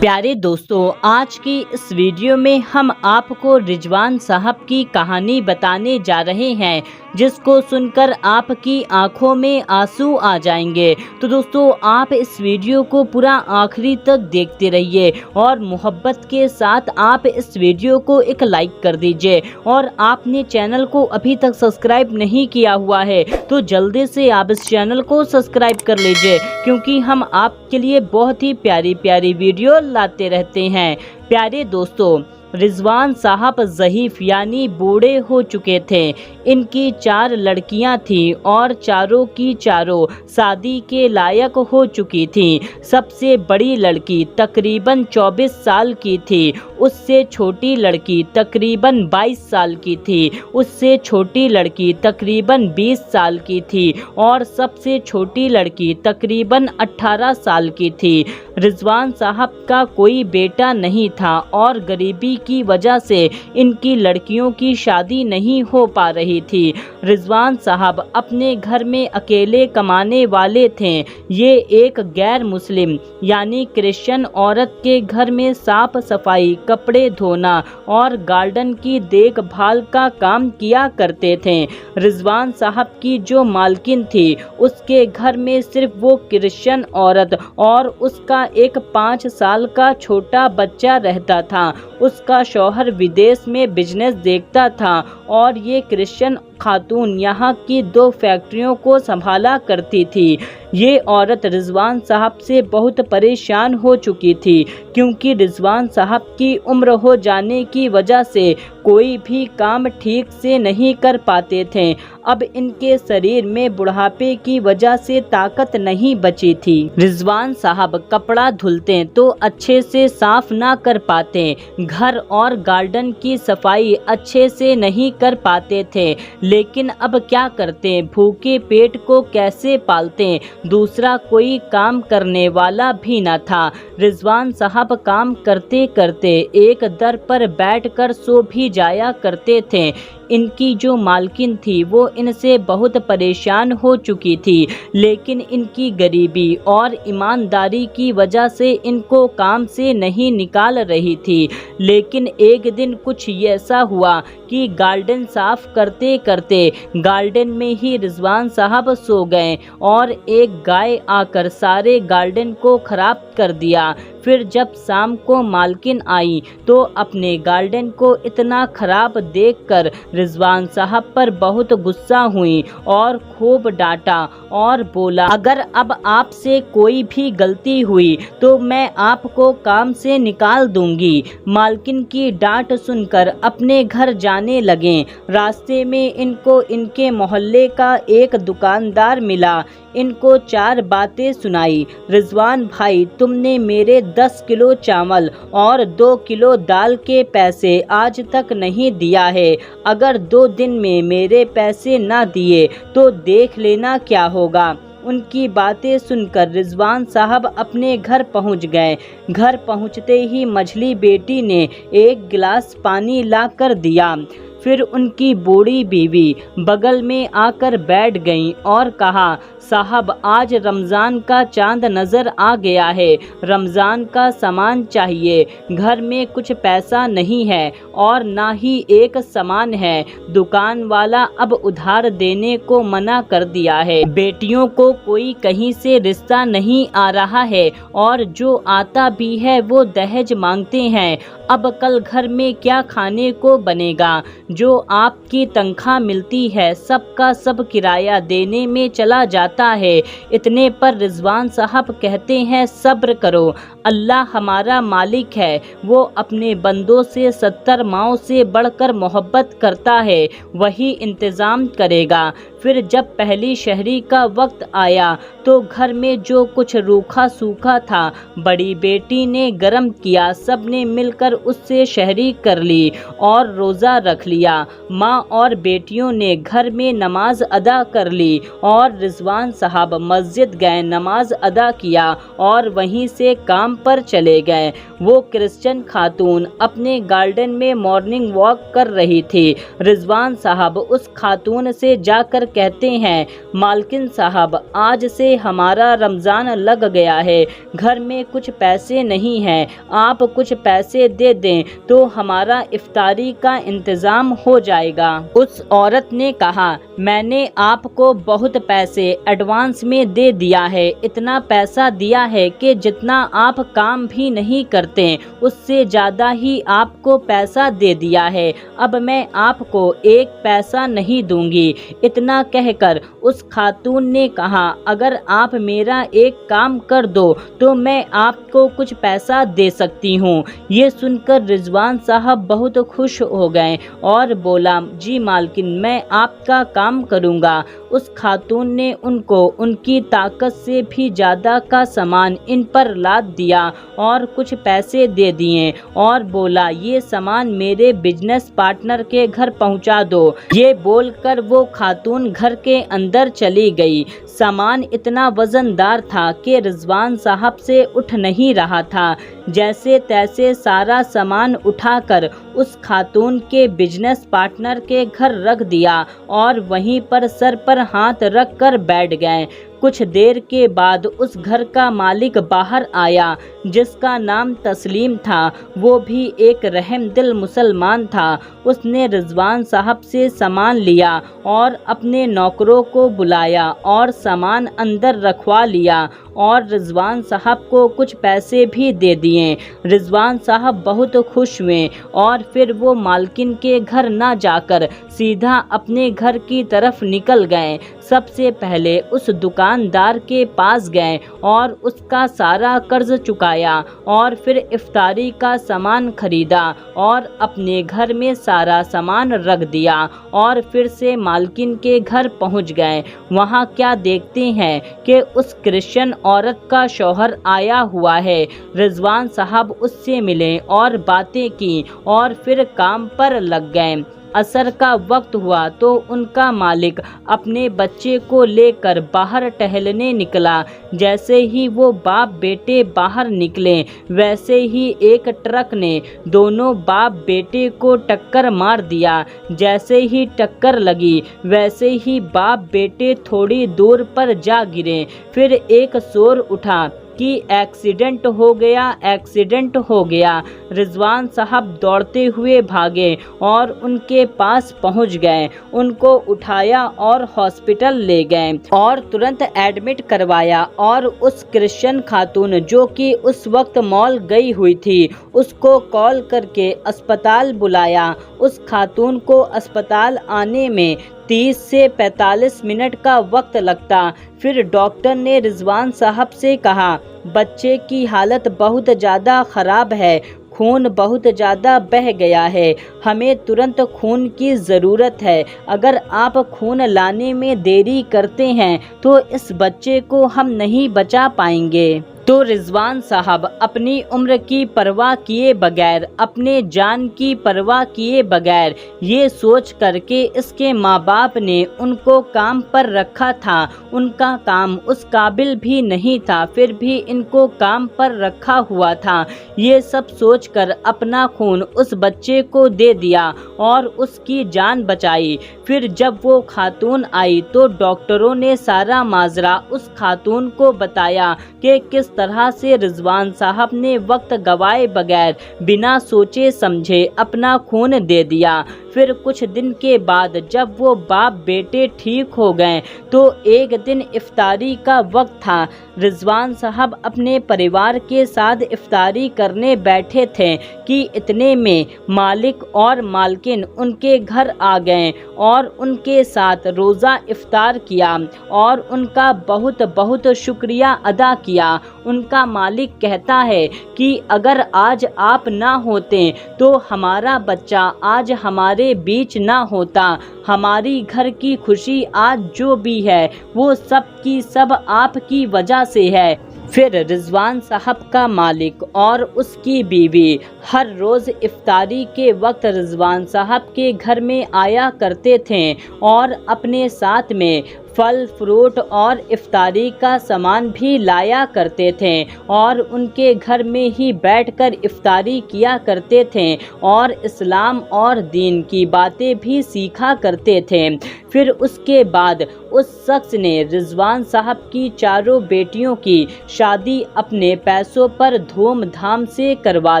प्यारे दोस्तों, आज की इस वीडियो में हम आपको रिजवान साहब की कहानी बताने जा रहे हैं, जिसको सुनकर आपकी आंखों में आंसू आ जाएंगे। तो दोस्तों, आप इस वीडियो को पूरा आखिरी तक देखते रहिए और मोहब्बत के साथ आप इस वीडियो को एक लाइक कर दीजिए। और आपने चैनल को अभी तक सब्सक्राइब नहीं किया हुआ है तो जल्दी से आप इस चैनल को सब्सक्राइब कर लीजिए, क्योंकि हम आपके लिए बहुत ही प्यारी प्यारी वीडियो लाते रहते हैं। प्यारे दोस्तों, रिजवान साहब ज़ईफ़ यानी बूढ़े हो चुके थे। इनकी 4 लड़कियां थीं और चारों की चारों शादी के लायक हो चुकी थीं। सबसे बड़ी लड़की तकरीबन 24 साल की थी, उससे छोटी लड़की तकरीबन 22 साल की थी, उससे छोटी लड़की तकरीबन 20 साल की थी और सबसे छोटी लड़की तकरीबन 18 साल की थी। रिजवान साहब का कोई बेटा नहीं था और गरीबी की वजह से इनकी लड़कियों की शादी नहीं हो पा रही थी। रिजवान साहब अपने घर में अकेले कमाने वाले थे। ये एक गैर मुस्लिम यानी क्रिश्चियन औरत के घर में साफ सफाई, कपड़े धोना और गार्डन की देखभाल का काम किया करते थे। रिजवान साहब की जो मालकिन थी, उसके घर में सिर्फ वो क्रिश्चियन औरत और उसका एक 5 साल का छोटा बच्चा रहता था। उसका शौहर विदेश में बिजनेस देखता था और ये क्रिश्चियन खातून यहाँ की 2 फैक्ट्रियों को संभाला करती थी। ये औरत रिजवान साहब से बहुत परेशान हो चुकी थी, क्योंकि रिजवान साहब की उम्र हो जाने की वजह से कोई भी काम ठीक से नहीं कर पाते थे। अब इनके शरीर में बुढ़ापे की वजह से ताकत नहीं बची थी। रिजवान साहब कपड़ा धुलते तो अच्छे से साफ ना कर पाते, घर और गार्डन की सफाई अच्छे से नहीं कर पाते थे। लेकिन अब क्या करते, भूखे पेट को कैसे पालते, दूसरा कोई काम करने वाला भी न था। रिजवान साहब काम करते करते एक दर पर बैठकर सो भी जाया करते थे। इनकी जो मालकिन थी वो इनसे बहुत परेशान हो चुकी थी, लेकिन इनकी गरीबी और ईमानदारी की वजह से इनको काम से नहीं निकाल रही थी। लेकिन एक दिन कुछ ऐसा हुआ कि गार्डन साफ करते करते गार्डन में ही रिजवान साहब सो गए और एक गाय आकर सारे गार्डन को खराब कर दिया। फिर जब शाम को मालकिन आई तो अपने गार्डन को इतना खराब देखकर रिजवान साहब पर बहुत गुस्सा हुई और खूब डांटा और बोला, अगर अब आपसे कोई भी गलती हुई तो मैं आपको काम से निकाल दूंगी। मालकिन की डांट सुनकर अपने घर जाने लगे। रास्ते में इनको इनके मोहल्ले का एक दुकानदार मिला। इनको 4 बातें सुनाई। रिजवान भाई, तुमने मेरे 10 किलो चावल और 2 किलो दाल के पैसे आज तक नहीं दिया है। अगर 2 दिन में मेरे पैसे ना दिए तो देख लेना क्या होगा। उनकी बातें सुनकर रिजवान साहब अपने घर पहुंच गए। घर पहुंचते ही मझली बेटी ने एक गिलास पानी ला कर दिया। फिर उनकी बूढ़ी बीवी बगल में आकर बैठ गईं और कहा, साहब, आज रमज़ान का चांद नज़र आ गया है। रमज़ान का सामान चाहिए। घर में कुछ पैसा नहीं है और ना ही एक सामान है। दुकान वाला अब उधार देने को मना कर दिया है। बेटियों को कोई कहीं से रिश्ता नहीं आ रहा है और जो आता भी है वो दहेज मांगते हैं। अब कल घर में क्या खाने को बनेगा। जो आपकी तनख्वाह मिलती है सबका सब किराया देने में चला जाता है। इतने पर रिजवान साहब कहते हैं, सब्र करो, अल्लाह हमारा मालिक है। वो अपने बंदों से 70 माओं से बढ़कर मोहब्बत करता है, वही इंतज़ाम करेगा। फिर जब पहली शहरी का वक्त आया तो घर में जो कुछ रूखा सूखा था बड़ी बेटी ने गरम किया। सब ने मिलकर उससे शहरी कर ली और रोज़ा रख लिया। کیا۔ ماں اور بیٹیوں نے گھر میں نماز ادا کر لی اور رضوان صاحب مسجد گئے، نماز ادا کیا اور وہیں سے کام پر چلے گئے۔ وہ کرسچن خاتون اپنے گارڈن میں مارننگ واک کر رہی تھی۔ رضوان صاحب اس خاتون سے جا کر کہتے ہیں، مالکن صاحب، آج سے ہمارا رمضان لگ گیا ہے، گھر میں کچھ پیسے نہیں ہیں، آپ کچھ پیسے دے دیں تو ہمارا افطاری کا انتظام ہو جائے گا۔ اس عورت نے کہا، میں نے آپ کو بہت پیسے ایڈوانس میں دے دیا ہے، اتنا پیسہ دیا ہے کہ جتنا آپ کام بھی نہیں کرتے اس سے زیادہ ہی آپ کو پیسہ دے دیا ہے، اب میں آپ کو ایک پیسہ نہیں دوں گی۔ اتنا کہہ کر اس خاتون نے کہا، اگر آپ میرا ایک کام کر دو تو میں آپ کو کچھ پیسہ دے سکتی ہوں۔ یہ سن کر رضوان صاحب بہت خوش ہو گئے اور بولا، جی مالکن، میں آپ کا کام کروں گا۔ اس خاتون نے ان کو ان کی طاقت سے بھی زیادہ کا سامان ان پر لاد دیا اور کچھ پیسے دے دیے اور بولا، یہ سامان میرے بزنس پارٹنر کے گھر پہنچا دو۔ یہ بول کر وہ خاتون گھر کے اندر چلی گئی۔ سامان اتنا وزن دار تھا کہ رضوان صاحب سے اٹھ نہیں رہا تھا۔ جیسے تیسے سارا سامان اٹھا کر اس خاتون کے بزنس پارٹنر کے گھر رکھ دیا اور وہیں پر سر پر ہاتھ رکھ کر بیٹھ گئے۔ کچھ دیر کے بعد اس گھر کا مالک باہر آیا، جس کا نام تسلیم تھا۔ وہ بھی ایک رحم دل مسلمان تھا۔ اس نے رضوان صاحب سے سامان لیا اور اپنے نوکروں کو بلایا اور سامان اندر رکھوا لیا اور رضوان صاحب کو کچھ پیسے بھی دے دیے۔ رضوان صاحب بہت خوش ہوئے اور پھر وہ مالکن کے گھر نہ جا کر سیدھا اپنے گھر کی طرف نکل گئے۔ سب سے پہلے اس دکاندار کے پاس گئے اور اس کا سارا قرض چکایا اور پھر افطاری کا سامان خریدا اور اپنے گھر میں سارا سامان رکھ دیا اور پھر سے مالکن کے گھر پہنچ گئے۔ وہاں کیا دیکھتے ہیں کہ اس کرسچن عورت کا شوہر آیا ہوا ہے۔ رضوان صاحب اس سے ملے اور باتیں کی اور پھر کام پر لگ گئے۔ عصر کا وقت ہوا تو ان کا مالک اپنے بچے کو لے کر باہر ٹہلنے نکلا۔ جیسے ہی وہ باپ بیٹے باہر نکلے ویسے ہی ایک ٹرک نے دونوں باپ بیٹے کو ٹکر مار دیا۔ جیسے ہی ٹکر لگی ویسے ہی باپ بیٹے تھوڑی دور پر جا گرے۔ پھر ایک شور اٹھا کہ ایکسیڈنٹ ہو گیا، ایکسیڈنٹ ہو گیا۔ رضوان صاحب دوڑتے ہوئے بھاگے اور ان کے پاس پہنچ گئے، ان کو اٹھایا اور ہاسپٹل لے گئے اور ترنت ایڈمٹ کروایا اور اس کرسچن خاتون جو کہ اس وقت مال گئی ہوئی تھی اس کو کال کر کے اسپتال بلایا۔ اس خاتون کو اسپتال آنے میں 30 سے 45 منٹ کا وقت لگتا۔ پھر ڈاکٹر نے رضوان صاحب سے کہا، بچے کی حالت بہت زیادہ خراب ہے، خون بہت زیادہ بہہ گیا ہے، ہمیں ترنت خون کی ضرورت ہے، اگر آپ خون لانے میں دیری کرتے ہیں تو اس بچے کو ہم نہیں بچا پائیں گے۔ تو رضوان صاحب اپنی عمر کی پرواہ کیے بغیر، اپنے جان کی پرواہ کیے بغیر، یہ سوچ کر کہ اس کے ماں باپ نے ان کو کام پر رکھا تھا، ان کا کام اس قابل بھی نہیں تھا، پھر بھی ان کو کام پر رکھا ہوا تھا، یہ سب سوچ کر اپنا خون اس بچے کو دے دیا اور اس کی جان بچائی۔ پھر جب وہ خاتون آئی تو ڈاکٹروں نے سارا ماجرا اس خاتون کو بتایا کہ کس طرح سے رضوان صاحب نے وقت گوائے بغیر بنا سوچے سمجھے اپنا خون دے دیا۔ پھر کچھ دن کے بعد جب وہ باپ بیٹے ٹھیک ہو گئے تو ایک دن افطاری کا وقت تھا۔ رضوان صاحب اپنے پریوار کے ساتھ افطاری کرنے بیٹھے تھے کہ اتنے میں مالک اور مالکن ان کے گھر آ گئے اور ان کے ساتھ روزہ افطار کیا اور ان کا بہت بہت شکریہ ادا کیا۔ ان کا مالک کہتا ہے کہ اگر آج آپ نہ ہوتے تو ہمارا بچہ آج ہمارے بیچ نہ ہوتا، ہماری گھر کی خوشی آج جو بھی ہے وہ سب کی سب آپ کی وجہ سے ہے۔ फिर रिजवान साहब का मालिक और उसकी बीवी हर रोज़ इफ्तारी के वक्त रिजवान साहब के घर में आया करते थे और अपने साथ में फल फ्रूट और इफ्तारी का सामान भी लाया करते थे और उनके घर में ही बैठकर इफ्तारी किया करते थे और इस्लाम और दीन की बातें भी सीखा करते थे। फिर उसके बाद उस शख्स ने रिजवान साहब की चारों बेटियों की शादी अपने पैसों पर धूमधाम से करवा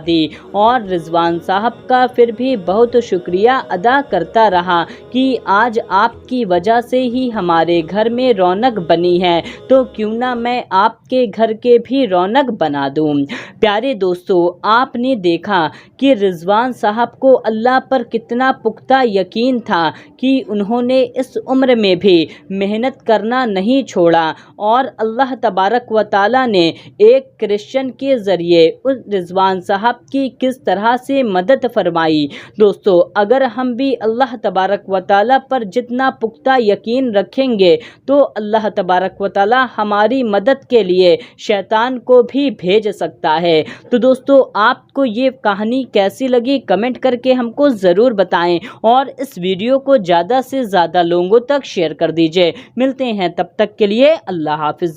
दी और रिजवान साहब का फिर भी बहुत शुक्रिया अदा करता रहा कि आज आपकी वजह से ही हमारे घर में रौनक बनी है, तो क्यों ना मैं आपके घर के भी रौनक बना दूं। प्यारे दोस्तों, आपने देखा कि रिजवान साहब को अल्लाह पर कितना पुख्ता यकीन था कि उन्होंने इस उम्र में भी मेहनत करना नहीं छोड़ा और अल्लाह तबारक व ताला ने एक क्रिश्चियन के ज़रिए उस रिजवान साहब की किस तरह से मदद फरमाई। दोस्तों, अगर हम भी अल्लाह तबारक व ताला पर जितना पुख्ता यकीन रखेंगे तो अल्लाह तबारक व ताला हमारी मदद के लिए शैतान को भी भेज सकता है। तो दोस्तों, आपको ये कहानी कैसी लगी कमेंट करके हमको ज़रूर बताएं और इस वीडियो को ज़्यादा से ज़्यादा लोगों तक शेयर कर दीजिए। मिलते हैं, तब तक के लिए अल्लाह हाफिज़।